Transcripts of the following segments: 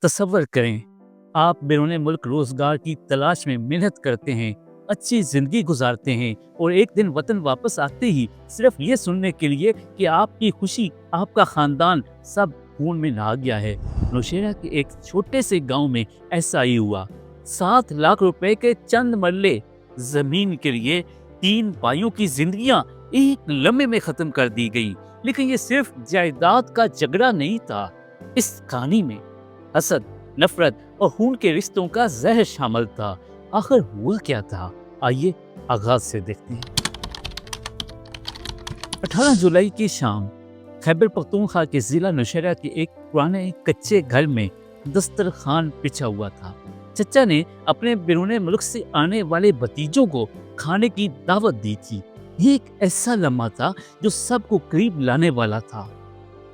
तसव्वुर करें, आप बैरून मुल्क रोजगार की तलाश में मेहनत करते हैं, अच्छी जिंदगी गुजारते हैं और एक दिन वतन वापस आते ही सिर्फ ये सुनने के लिए कि आपकी खुशी, आपका खानदान सब खून में नहा गया है। नौशेरा के एक छोटे से गांव में ऐसा ही हुआ। 7 लाख रुपए के चंद मरले जमीन के लिए 3 भाइयों की जिंदगियां एक लम्हे में खत्म कर दी गई। लेकिन ये सिर्फ जायदाद का झगड़ा नहीं था, इस कहानी में हसद, नफरत और खून के रिश्तों का जहर शामिल था। आखिर हुआ क्या था, आइए आगाज से देखते हैं। 18 जुलाई की शाम खैबर पख्तूनख्वा के जिला नौशेरा के एक पुराने कच्चे घर में दस्तरखान बिछा हुआ था। चचा ने अपने बैरून मुल्क से आने वाले भतीजों को खाने की दावत दी थी। ये एक ऐसा लम्हा था जो सबको करीब लाने वाला था,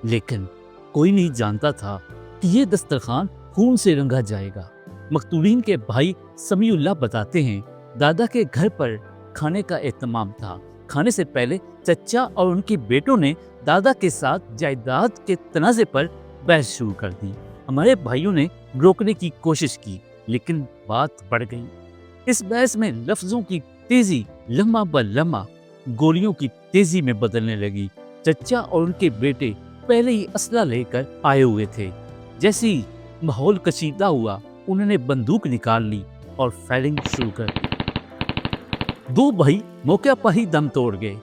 लेकिन कोई नहीं जानता था कि ये दस्तरखान खून से रंगा जाएगा। मकतूलीन के भाई समीउल्लाह बताते हैं, दादा के घर पर खाने का एहतमाम था। खाने से पहले चचा और उनके बेटों ने दादा के साथ जायदाद के तनाज़े पर बहस शुरू कर दी। हमारे भाइयों ने रोकने की कोशिश की, लेकिन बात बढ़ गई। इस बहस में लफ्जों की तेजी लम्हा ब लम्हा गोलियों की तेजी में बदलने लगी। चचा और उनके बेटे पहले ही असला लेकर आए हुए थे। जैसे ही माहौल कशीदा हुआ, उन्होंने बंदूक निकाल ली और फायरिंग शुरू कर दी। 2 भाई मौके पर ही दम तोड़ गए,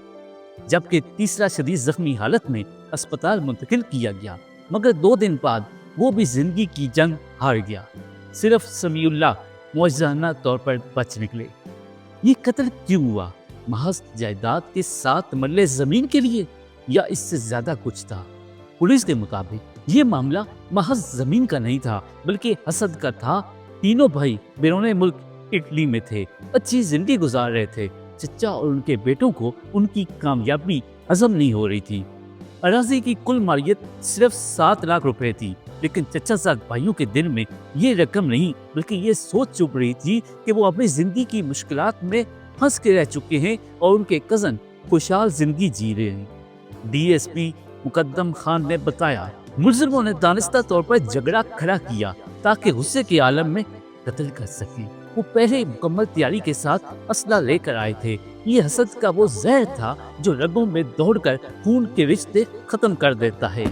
जबकि तीसरा शदीद जख्मी हालत में अस्पताल मुंतकिल किया गया। मगर 2 दिन बाद वो भी जिंदगी की जंग हार गया। सिर्फ समीउल्लाह मुअज्जज़ाना तौर पर बच निकले। ये कत्ल क्यों हुआ? महज जायदाद के 7 मरले जमीन के लिए, या इससे ज्यादा कुछ था? पुलिस के मुताबिक ये मामला महज जमीन का नहीं था, बल्कि हसद का था। तीनों भाई बैरून मुल्क इटली में थे, अच्छी जिंदगी गुजार रहे थे। चचा और उनके बेटों को उनकी कामयाबी हजम नहीं हो रही थी। अराजी की कुल मालियत सिर्फ 7 लाख रुपए थी, लेकिन चचा साहब भाइयों के दिल में ये रकम नहीं, बल्कि ये सोच चुप रही थी कि वो अपनी जिंदगी की मुश्किलात में फंस के रह चुके हैं और उनके कजन खुशहाल जिंदगी जी रहे हैं। डीएसपी मुकद्दम खान ने बताया, मुलजिमों ने दानिस्ता तौर पर झगड़ा खड़ा किया ताकि गुस्से के आलम में कत्ल कर सके। वो पहले ही मुकम्मल तैयारी के साथ असला लेकर आए थे। ये हसद का वो जहर था जो रगों में दौड़कर खून के रिश्ते खत्म कर देता है।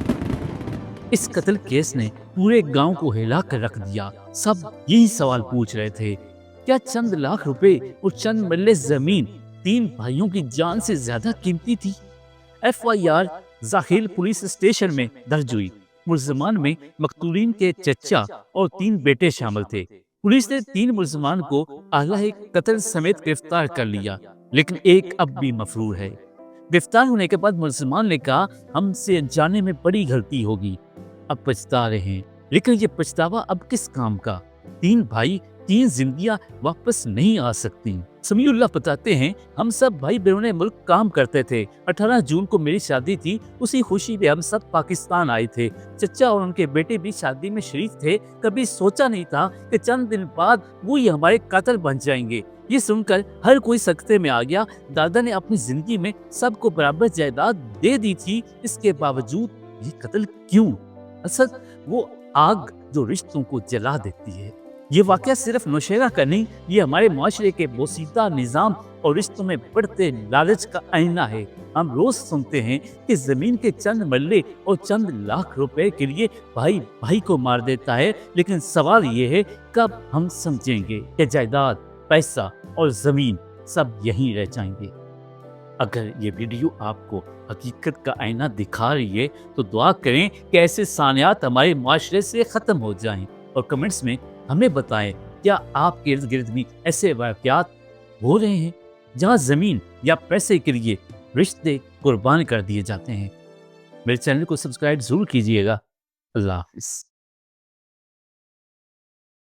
इस कत्ल केस ने पूरे गांव को हिला कर रख दिया। सब यही सवाल पूछ रहे थे, क्या चंद लाख रुपए और चंद मरले जमीन 3 भाइयों की जान से ज्यादा कीमती थी? FIR जाहिल पुलिस स्टेशन में दर्ज हुई। मुल्जिमान में मकतूलीन के चचा और 3 बेटे शामिल थे। पुलिस ने 3 मुल्जिमान को आला कत्ल समेत गिरफ्तार कर लिया, लेकिन एक अब भी मफरूर है। गिरफ्तार होने के बाद मुल्जिमान ने कहा, हमसे अनजाने में बड़ी गलती होगी, अब पछता रहे हैं। लेकिन ये पछतावा अब किस काम का? 3 भाई, 3 जिंदगियां वापस नहीं आ सकती। समीउल्लाह बताते हैं, हम सब भाई बैरून मुल्क काम करते थे। 18 जून को मेरी शादी थी। उसी खुशी में हम सब पाकिस्तान आए थे। चचा और उनके बेटे भी शादी में शरीक थे। कभी सोचा नहीं था कि चंद दिन बाद वो ही हमारे कातिल बन जाएंगे। ये सुनकर हर कोई सख्ते में आ गया। दादा ने अपनी जिंदगी में सबको बराबर जायदाद दे दी थी, इसके बावजूद ये कत्ल क्यों? असल वो आग जो रिश्तों को जला देती है। ये वाकया सिर्फ नौशेरा का नहीं, ये हमारे माशरे के बोसीदा निजाम और रिश्तों में बढ़ते लालच का आईना है। हम रोज सुनते हैं कि जमीन के चंद मरले और चंद लाख रुपए के लिए भाई भाई को मार देता है, लेकिन सवाल ये है, कब हम समझेंगे कि जायदाद, पैसा और जमीन सब यहीं रह जाएंगे? अगर ये वीडियो आपको हकीकत का आईना दिखा रही है, तो दुआ करें कि ऐसे सानियात हमारे माशरे से खत्म हो जाएं, और कमेंट्स में हमें बताएं, क्या आपके इर्द गिर्द भी ऐसे वाक़यात हो रहे हैं जहां जमीन या पैसे के लिए रिश्ते कुर्बान कर दिए जाते हैं? मेरे चैनल को सब्सक्राइब जरूर कीजिएगा। अल्लाह हाफिज़।